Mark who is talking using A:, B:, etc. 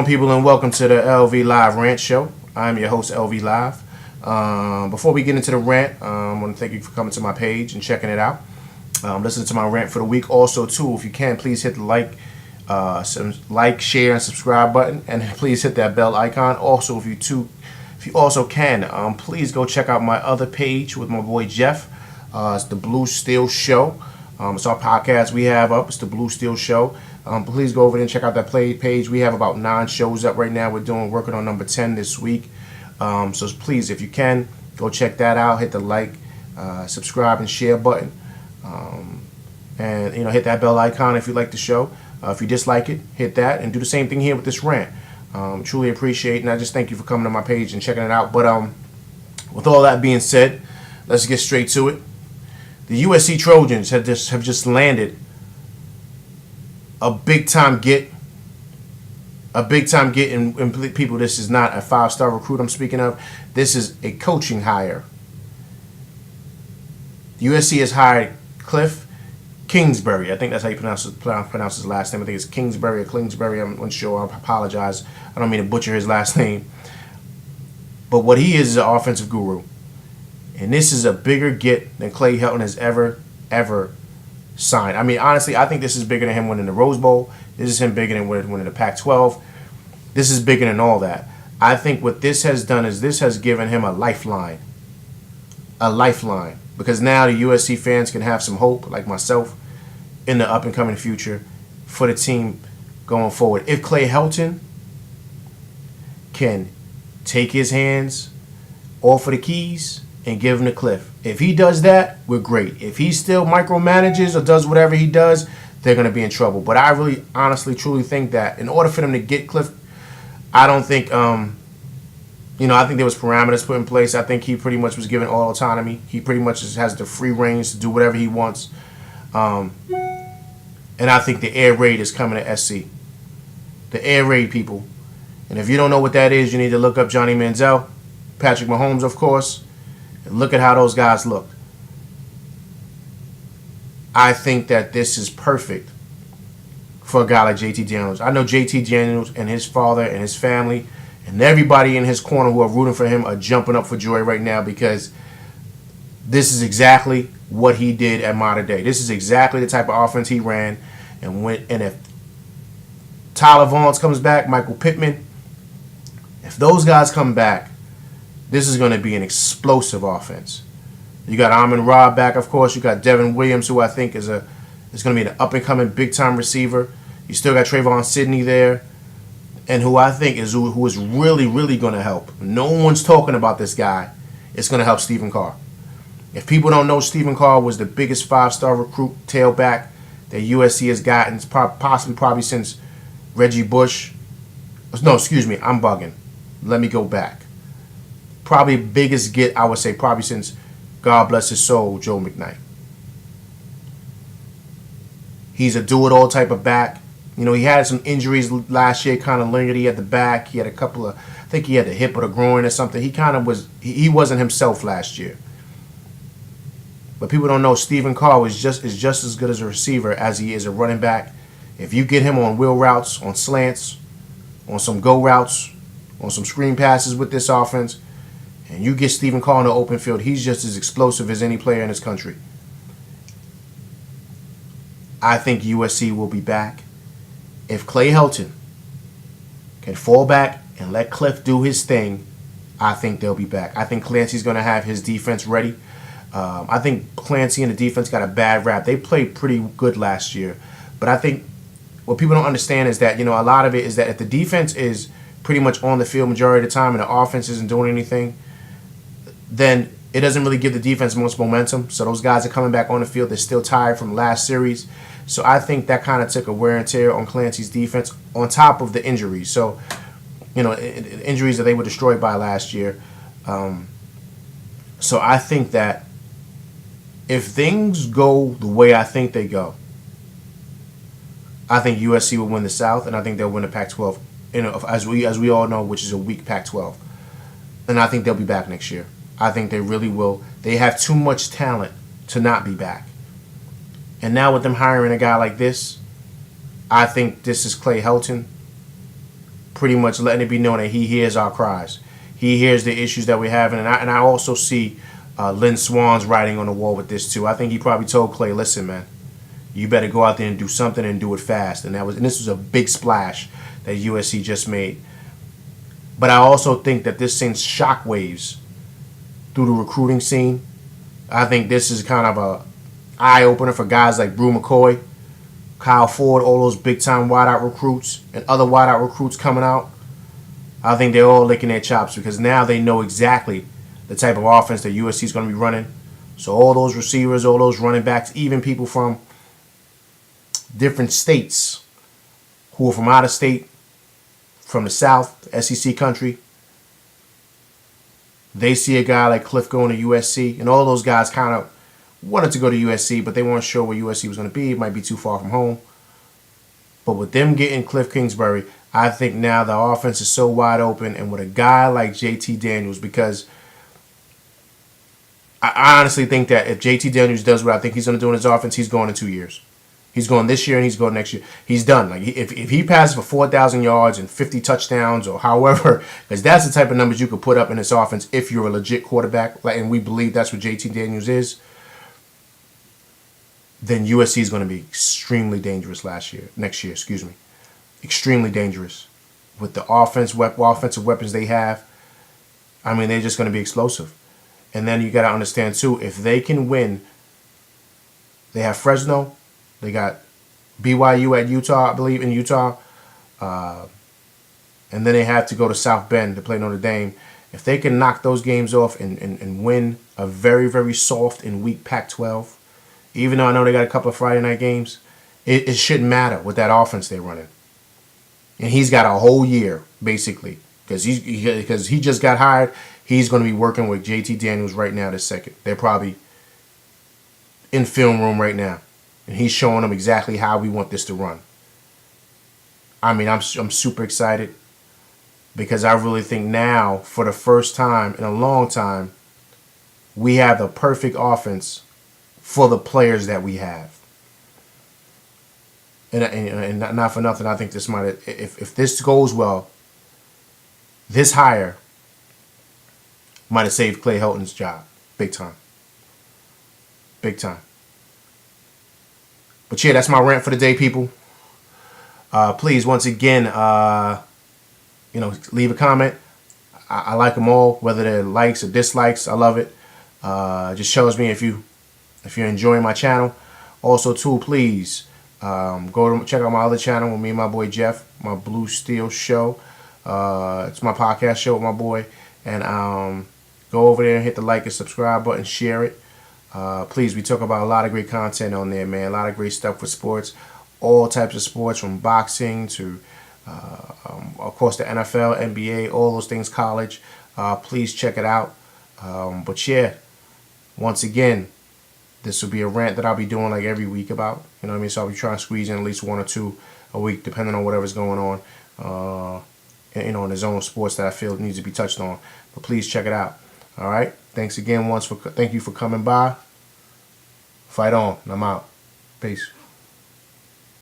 A: on, people, and welcome to the LV Live Rant Show. I'm your host, LV Live. Before we get into the rant, I want to thank you for coming to my page and checking it out. Listen to my rant for the week. Also, too, if you can, please hit the like, share, and subscribe button, and please hit that bell icon. Also, if you also can, please go check out my other page with my boy Jeff. It's the Blue Steel Show. It's our podcast we have up. It's the Blue Steel Show. Please go over there and check out that page. We have about 9 shows up right now. We're working on number 10 this week. So please, if you can, go check that out. Hit the like, subscribe, and share button. And hit that bell icon if you like the show. If you dislike it, hit that, and do the same thing here with this rant. Truly appreciate it, and I just thank you for coming to my page and checking it out. But with all that being said, let's get straight to it. The USC Trojans have just landed a big time get. And people, this is not a 5-star recruit I'm speaking of. This is a coaching hire. USC has hired Kliff Kingsbury. I think that's how you pronounce his last name. I think it's Kingsbury or Klingsbury. I'm unsure. I apologize. I don't mean to butcher his last name. But what he is an offensive guru. And this is a bigger get than Clay Helton has ever signed. I mean, honestly, I think this is bigger than him winning the Rose Bowl. This is him bigger than winning the Pac-12. This is bigger than all that. I think what this has done is this has given him a lifeline. A lifeline. Because now the USC fans can have some hope, like myself, in the up-and-coming future for the team going forward. If Clay Helton can take his hands off of the keys and give them to Kliff. If he does that, we're great. If he still micromanages or does whatever he does, they're going to be in trouble. But I really, honestly, truly think that in order for them to get Kliff, I don't think, I think there was parameters put in place. I think he pretty much was given all autonomy. He pretty much just has the free reins to do whatever he wants. And I think the air raid is coming to SC. The air raid, people. And if you don't know what that is, you need to look up Johnny Manziel, Patrick Mahomes, of course. And look at how those guys look. I think that this is perfect for a guy like JT Daniels. I know JT Daniels and his father and his family and everybody in his corner who are rooting for him are jumping up for joy right now because this is exactly what he did at Mater Dei. This is exactly the type of offense he ran. And if Tyler Vaughns comes back, Michael Pittman, if those guys come back, this is going to be an explosive offense. You got Amon-Ra back, of course. You got Devin Williams, who I think is going to be an up-and-coming big-time receiver. You still got Trayvon Sidney there, and who I think is who is really, really going to help. No one's talking about this guy. It's going to help Stephen Carr. If people don't know, Stephen Carr was the biggest 5-star recruit tailback that USC has gotten, probably since Reggie Bush. No, excuse me, I'm bugging. Let me go back. Probably biggest get, I would say, probably since, God bless his soul, Joe McKnight. He's a do-it-all type of back. He had some injuries last year, kind of lingered. He had the back. He had a couple of, I think he had the hip or the groin or something. He kind of was, he wasn't himself last year. But people don't know Stephen Carr is just as good as a receiver as he is a running back. If you get him on wheel routes, on slants, on some go routes, on some screen passes with this offense, and you get Stephen Carr in the open field, he's just as explosive as any player in this country. I think USC will be back. If Clay Helton can fall back and let Kliff do his thing, I think they'll be back. I think Clancy's going to have his defense ready. I think Clancy and the defense got a bad rap. They played pretty good last year. But I think what people don't understand is that, a lot of it is that if the defense is pretty much on the field majority of the time and the offense isn't doing anything, then it doesn't really give the defense much momentum. So those guys are coming back on the field. They're still tired from last series. So I think that kind of took a wear and tear on Clancy's defense on top of the injuries. So, injuries that they were destroyed by last year. So I think that if things go the way I think they go, I think USC will win the South, and I think they'll win the Pac-12. As we all know, which is a weak Pac-12. And I think they'll be back next year. I think they really will. They have too much talent to not be back. And now with them hiring a guy like this, I think this is Clay Helton pretty much letting it be known that he hears our cries. He hears the issues that we're having, and I also see Lynn Swan's writing on the wall with this too. I think he probably told Clay, "Listen, man, you better go out there and do something and do it fast." And this was a big splash that USC just made. But I also think that this sends shockwaves through the recruiting scene. I think this is kind of a eye opener for guys like Brew McCoy, Kyle Ford, all those big time wideout recruits and other wideout recruits coming out. I think they're all licking their chops because now they know exactly the type of offense that USC is going to be running. So all those receivers, all those running backs, even people from different states who are from out of state, from the South, SEC country, they see a guy like Kliff going to USC, and all those guys kind of wanted to go to USC, but they weren't sure where USC was going to be. It might be too far from home. But with them getting Kliff Kingsbury, I think now the offense is so wide open, and with a guy like JT Daniels, because I honestly think that if JT Daniels does what I think he's going to do in his offense, he's going in 2 years. He's going this year and he's going next year. He's done. Like if he passes for 4,000 yards and 50 touchdowns or however, because that's the type of numbers you could put up in this offense if you're a legit quarterback, and we believe that's what JT Daniels is, then USC is going to be extremely dangerous next year, extremely dangerous with the offensive weapons they have. I mean, they're just going to be explosive. And then you got to understand too, if they can win, they have Fresno. They got BYU at Utah, I believe, in Utah. And then they have to go to South Bend to play Notre Dame. If they can knock those games off and win a very, very soft and weak Pac-12, even though I know they got a couple of Friday night games, it shouldn't matter with that offense they're running. And he's got a whole year, basically, because he just got hired. He's going to be working with JT Daniels right now this second. They're probably in film room right now. And he's showing them exactly how we want this to run. I mean, I'm super excited because I really think now, for the first time in a long time, we have the perfect offense for the players that we have. And not for nothing, I think this might, if this goes well, this hire might have saved Clay Helton's job. Big time. Big time. But yeah, that's my rant for the day, people. Please, once again, leave a comment. I like them all, whether they're likes or dislikes. I love it. Just shows me if you're enjoying my channel. Also, too, please go to check out my other channel with me and my boy Jeff, my Blue Steel Show. It's my podcast show with my boy, and go over there and hit the like and subscribe button, share it. Please, we talk about a lot of great content on there, man. A lot of great stuff for sports, all types of sports, from boxing to, of course, the NFL, NBA, all those things, college. Please check it out. But yeah, once again, this will be a rant that I'll be doing like every week about. You know what I mean? So I'll be trying to squeeze in at least 1 or 2 a week, depending on whatever's going on, in the zone of sports that I feel needs to be touched on. But please check it out. All right. Thanks again thank you for coming by. Fight on. I'm out. Peace.